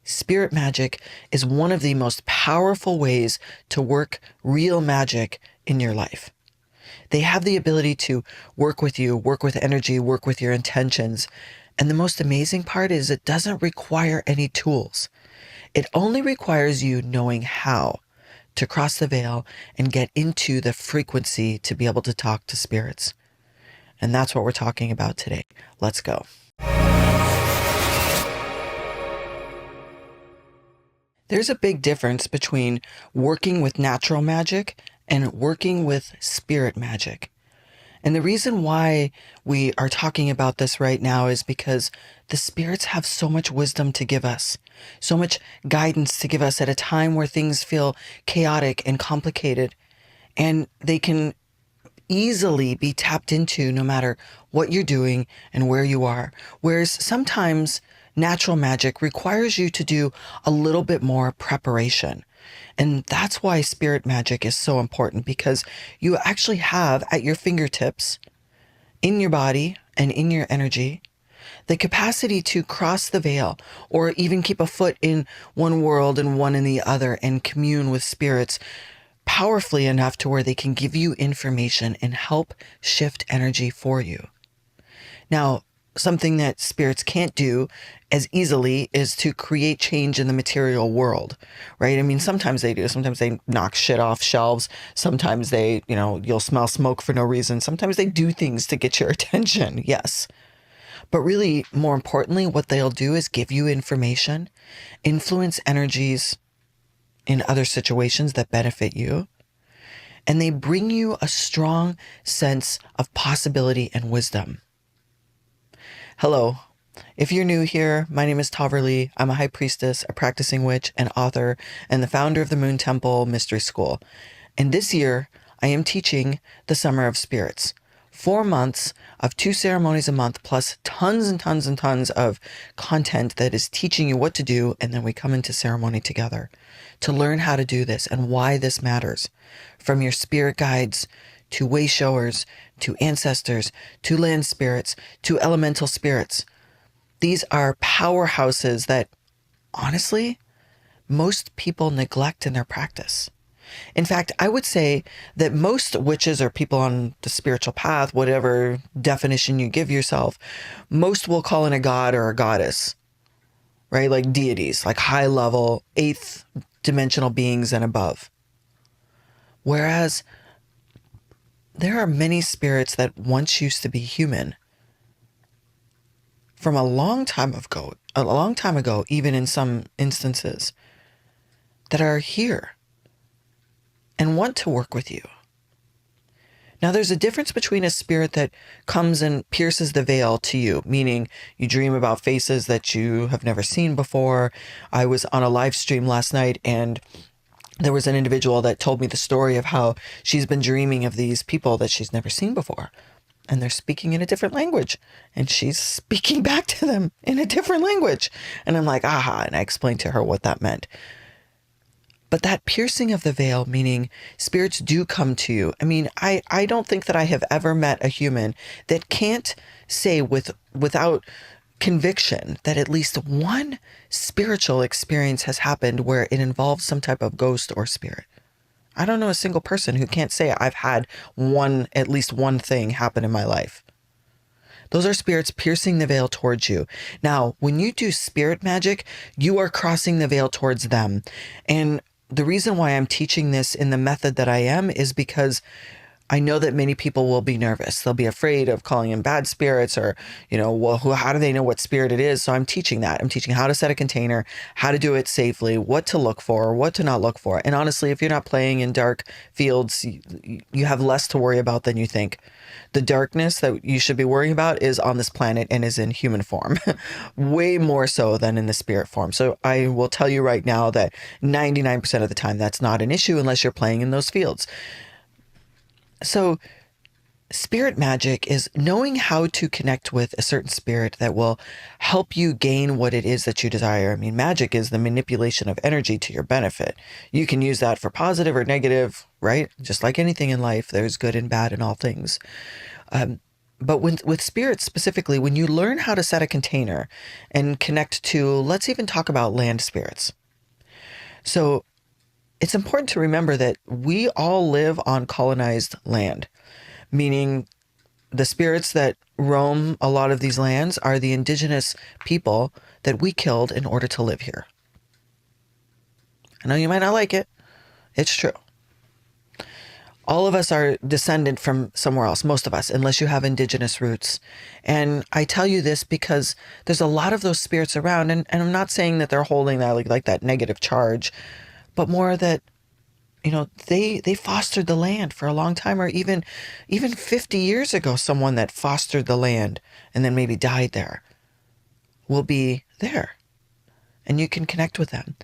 Spirit magic is one of the most powerful ways to work real magic in your life. They have the ability to work with you, work with energy, work with your intentions. And the most amazing part is it doesn't require any tools. It only requires you knowing how to cross the veil and get into the frequency to be able to talk to spirits. And that's what we're talking about today. Let's go. There's a big difference between working with natural magic and working with spirit magic. And the reason why we are talking about this right now is because the spirits have so much wisdom to give us, so much guidance to give us at a time where things feel chaotic and complicated, and they can easily be tapped into no matter what you're doing and where you are. Whereas sometimes natural magic requires you to do a little bit more preparation. And that's why spirit magic is so important, because you actually have at your fingertips, in your body and in your energy, the capacity to cross the veil or even keep a foot in one world and one in the other and commune with spirits powerfully enough to where they can give you information and help shift energy for you. Now, something that spirits can't do as easily is to create change in the material world, right? I mean, sometimes they do. Sometimes they knock shit off shelves. Sometimes they, you'll smell smoke for no reason. Sometimes they do things to get your attention. Yes. But really, more importantly, what they'll do is give you information, influence energies in other situations that benefit you, and they bring you a strong sense of possibility and wisdom. Hello. If you're new here, my name is Tahverlee. I'm a High Priestess, a practicing witch, and author, and the founder of the Moon Temple Mystery School. And this year, I am teaching the Summer of Spirits. 4 months of 2 ceremonies a month, plus tons and tons and tons of content that is teaching you what to do, and then we come into ceremony together to learn how to do this and why this matters. From your spirit guides, to way showers, to ancestors, to land spirits, to elemental spirits. These are powerhouses that, honestly, most people neglect in their practice. In fact, I would say that most witches or people on the spiritual path, whatever definition you give yourself, most will call in a god or a goddess, right? Like deities, like high level, 8th dimensional beings and above. Whereas there are many spirits that once used to be human from a long time ago, even in some instances, that are here and want to work with you. Now, there's a difference between a spirit that comes and pierces the veil to you, meaning you dream about faces that you have never seen before. I was on a live stream last night, and there was an individual that told me the story of how she's been dreaming of these people that she's never seen before. And they're speaking in a different language. And she's speaking back to them in a different language. And I'm like, aha. And I explained to her what that meant. But that piercing of the veil, meaning spirits do come to you. I mean, I don't think that I have ever met a human that can't say without conviction that at least one spiritual experience has happened where it involves some type of ghost or spirit. I don't know a single person who can't say I've had at least one thing happen in my life. Those are spirits piercing the veil towards you. Now, when you do spirit magic, you are crossing the veil towards them. And the reason why I'm teaching this in the method that I am is because I know that many people will be nervous. They'll be afraid of calling in bad spirits or, how do they know what spirit it is? So I'm teaching that. I'm teaching how to set a container, how to do it safely, what to look for, what to not look for. And honestly, if you're not playing in dark fields, you have less to worry about than you think. The darkness that you should be worrying about is on this planet and is in human form, way more so than in the spirit form. So I will tell you right now that 99% of the time, that's not an issue unless you're playing in those fields. So spirit magic is knowing how to connect with a certain spirit that will help you gain what it is that you desire. I mean, magic is the manipulation of energy to your benefit. You can use that for positive or negative, right? Just like anything in life, there's good and bad in all things. But with spirits specifically, when you learn how to set a container and connect to, let's even talk about land spirits. So it's important to remember that we all live on colonized land, meaning the spirits that roam a lot of these lands are the indigenous people that we killed in order to live here. I know you might not like it. It's true. All of us are descended from somewhere else, most of us, unless you have indigenous roots. And I tell you this because there's a lot of those spirits around, and I'm not saying that they're holding that like that negative charge, but more that, you know, they fostered the land for a long time, or even 50 years ago, someone that fostered the land and then maybe died there will be there, and you can connect with them.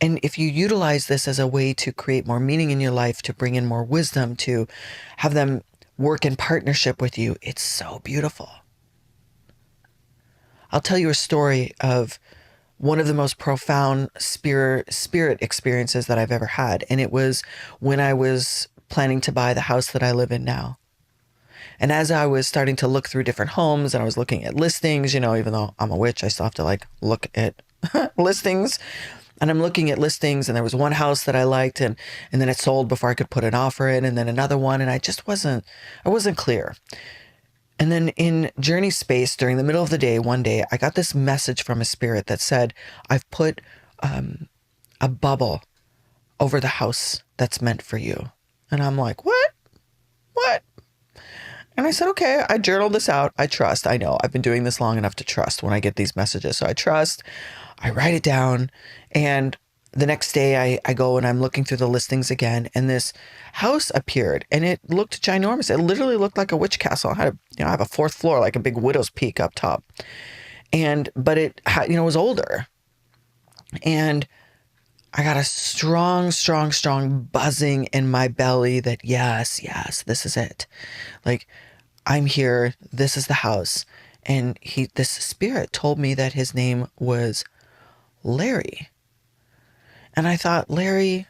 And if you utilize this as a way to create more meaning in your life, to bring in more wisdom, to have them work in partnership with you, it's so beautiful. I'll tell you a story of one of the most profound spirit experiences that I've ever had. And it was when I was planning to buy the house that I live in now. And as I was starting to look through different homes and I was looking at listings, you know, even though I'm a witch, I still have to like look at listings. And I'm looking at listings, and there was one house that I liked, and then it sold before I could put an offer in, and then another one, and I wasn't clear. And then in Journey Space, during the middle of the day, one day, I got this message from a spirit that said, I've put a bubble over the house that's meant for you. And I'm like, what? What? And I said, okay, I journaled this out. I trust. I know I've been doing this long enough to trust when I get these messages. So I trust. I write it down, and the next day I go and I'm looking through the listings again, and this house appeared, and it looked ginormous. It literally looked like a witch castle. I have a fourth floor, like a big widow's peak up top, but it was older, and I got a strong buzzing in my belly that yes, this is it. Like, I'm here. This is the house. And this spirit told me that his name was Larry. And I thought, Larry,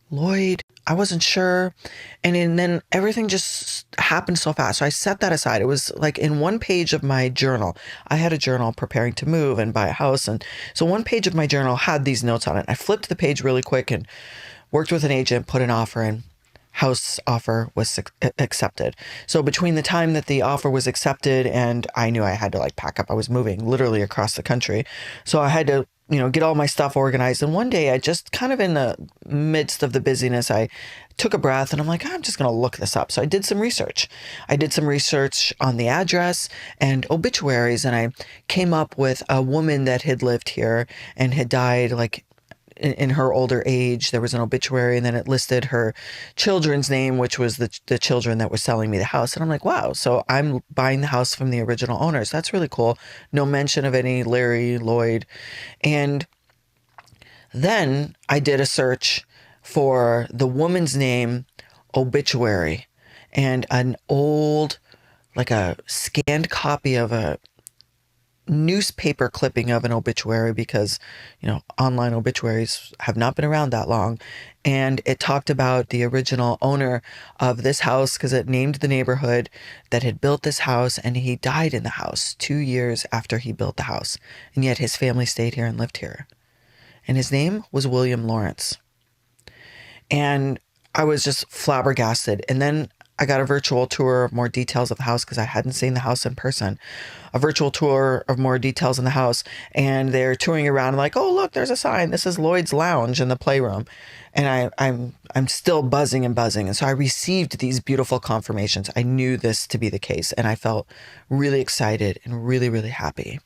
Lloyd, I wasn't sure. And then everything just happened so fast. So I set that aside. It was like in one page of my journal. I had a journal preparing to move and buy a house. And so one page of my journal had these notes on it. I flipped the page really quick and worked with an agent, put an offer in. House offer was accepted. So between the time that the offer was accepted and I knew I had to like pack up, I was moving literally across the country. So I had to, get all my stuff organized. And one day I just kind of in the midst of the busyness, I took a breath and I'm like, I'm just going to look this up. So I did some research. I did some research on the address and obituaries. And I came up with a woman that had lived here and had died like in her older age. There was an obituary, and then it listed her children's name, which was the children that were selling me the house. And I'm like, wow, so I'm buying the house from the original owners. That's really cool. No mention of any Larry, Lloyd. And then I did a search for the woman's name obituary, and an old, like a scanned copy of a newspaper clipping of an obituary, because online obituaries have not been around that long, and it talked about the original owner of this house because it named the neighborhood that had built this house, and he died in the house 2 years after he built the house, and yet his family stayed here and lived here, and his name was William Lawrence. And I was just flabbergasted. And then I got a virtual tour of more details of the house because I hadn't seen the house in person. A virtual tour of more details in the house, and they're touring around like, oh, look, there's a sign. This is Lloyd's Lounge in the playroom. And I'm still buzzing. And so I received these beautiful confirmations. I knew this to be the case, and I felt really excited and really, really happy.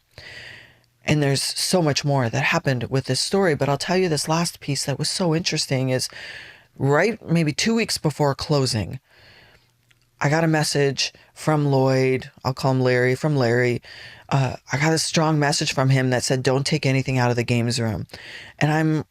And there's so much more that happened with this story, but I'll tell you this last piece that was so interesting is right maybe 2 weeks before closing, I got a message from Lloyd. I'll call him Larry, from Larry. I got a strong message from him that said, don't take anything out of the games room. And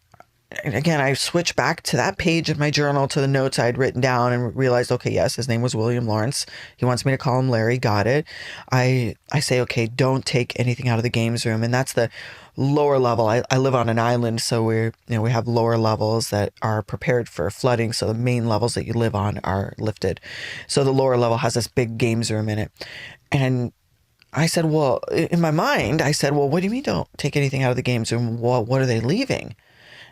I switched back to that page of my journal to the notes I had written down and realized, okay, yes, his name was William Lawrence. He wants me to call him Larry. Got it. I say, okay, don't take anything out of the games room. And that's the lower level. I live on an island, so we have lower levels that are prepared for flooding. So the main levels that you live on are lifted. So the lower level has this big games room in it. And I said, well, in my mind, I said, well, what do you mean don't take anything out of the games room? What are they leaving?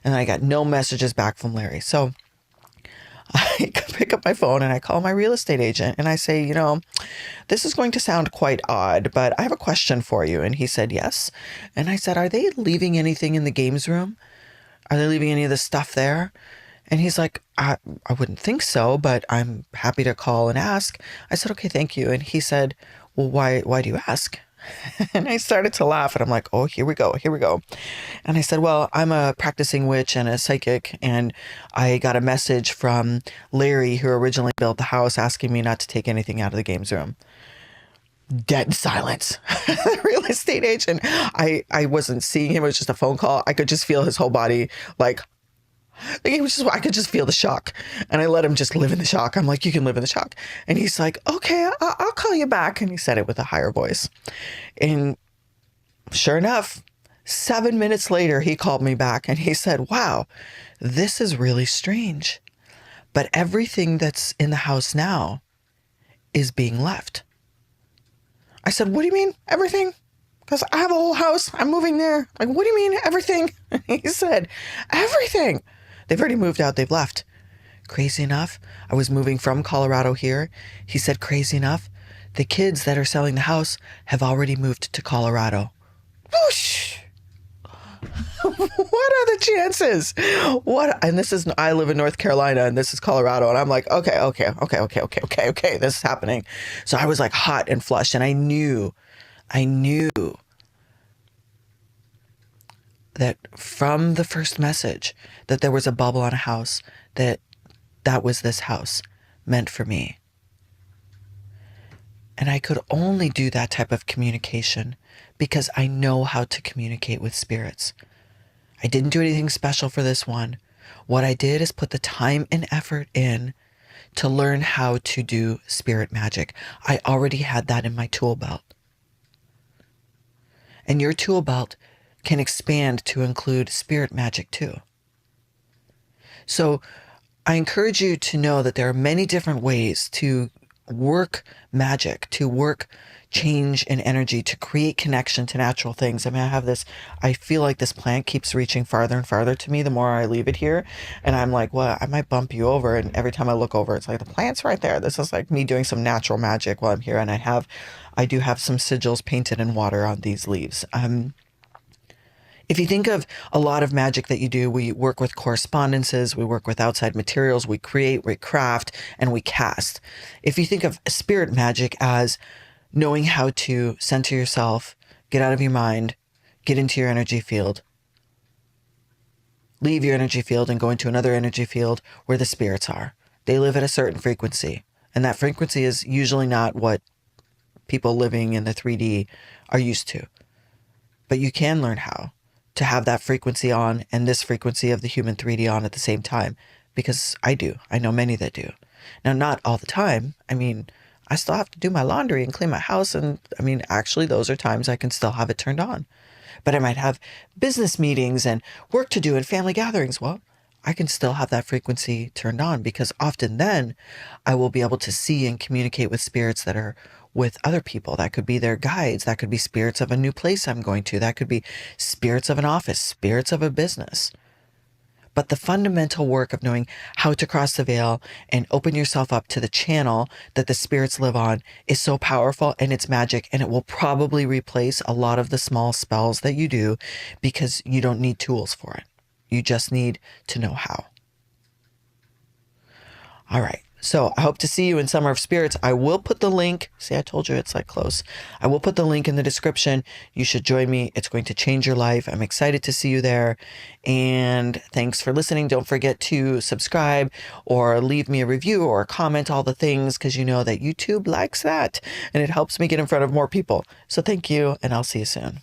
And I got no messages back from Larry. So I pick up my phone and I call my real estate agent and I say, this is going to sound quite odd, but I have a question for you. And he said, yes. And I said, are they leaving anything in the games room? Are they leaving any of the stuff there? And he's like, I wouldn't think so, but I'm happy to call and ask. I said, okay, thank you. And he said, well, why do you ask? And I started to laugh and I'm like, oh, here we go. And I said, well, I'm a practicing witch and a psychic. And I got a message from Larry, who originally built the house, asking me not to take anything out of the games room. Dead silence. The real estate agent, I wasn't seeing him. It was just a phone call. I could just feel his whole body like I could just feel the shock, and I let him just live in the shock. I'm like, you can live in the shock. And he's like, okay, I'll call you back. And he said it with a higher voice. And sure enough, 7 minutes later, he called me back and he said, wow, this is really strange. But everything that's in the house now is being left. I said, what do you mean, everything? Because I have a whole house. I'm moving there. Like, what do you mean, everything? He said, everything. They've already moved out. They've left. Crazy enough, I was moving from Colorado here. He said, crazy enough, the kids that are selling the house have already moved to Colorado. Whoosh! What are the chances? And I live in North Carolina and this is Colorado. And I'm like, okay. This is happening. So I was like hot and flushed. And I knew that from the first message that there was a bubble on a house, that was this house meant for me. And I could only do that type of communication because I know how to communicate with spirits. I didn't do anything special for this one. What I did is put the time and effort in to learn how to do spirit magic. I already had that in my tool belt. And your tool belt can expand to include spirit magic too. So I encourage you to know that there are many different ways to work magic, to work change in energy, to create connection to natural things. I feel like this plant keeps reaching farther and farther to me the more I leave it here. And I'm like, well, I might bump you over. And every time I look over, it's like the plant's right there. This is like me doing some natural magic while I'm here. And I do have some sigils painted in water on these leaves. If you think of a lot of magic that you do, we work with correspondences, we work with outside materials, we create, we craft, and we cast. If you think of spirit magic as knowing how to center yourself, get out of your mind, get into your energy field, leave your energy field and go into another energy field where the spirits are. They live at a certain frequency, and that frequency is usually not what people living in the 3D are used to. But you can learn how to have that frequency on and this frequency of the human 3D on at the same time, because I do. I know many that do. Now, not all the time. I still have to do my laundry and clean my house. And actually, those are times I can still have it turned on. But I might have business meetings and work to do and family gatherings. Well, I can still have that frequency turned on because often then I will be able to see and communicate with spirits that are with other people. That could be their guides. That could be spirits of a new place I'm going to. That could be spirits of an office, spirits of a business. But the fundamental work of knowing how to cross the veil and open yourself up to the channel that the spirits live on is so powerful, and it's magic, and it will probably replace a lot of the small spells that you do because you don't need tools for it. You just need to know how. All right. So I hope to see you in Summer of Spirits. I will put the link. See, I told you it's like close. I will put the link in the description. You should join me. It's going to change your life. I'm excited to see you there. And thanks for listening. Don't forget to subscribe or leave me a review or comment, all the things, because you know that YouTube likes that and it helps me get in front of more people. So thank you, and I'll see you soon.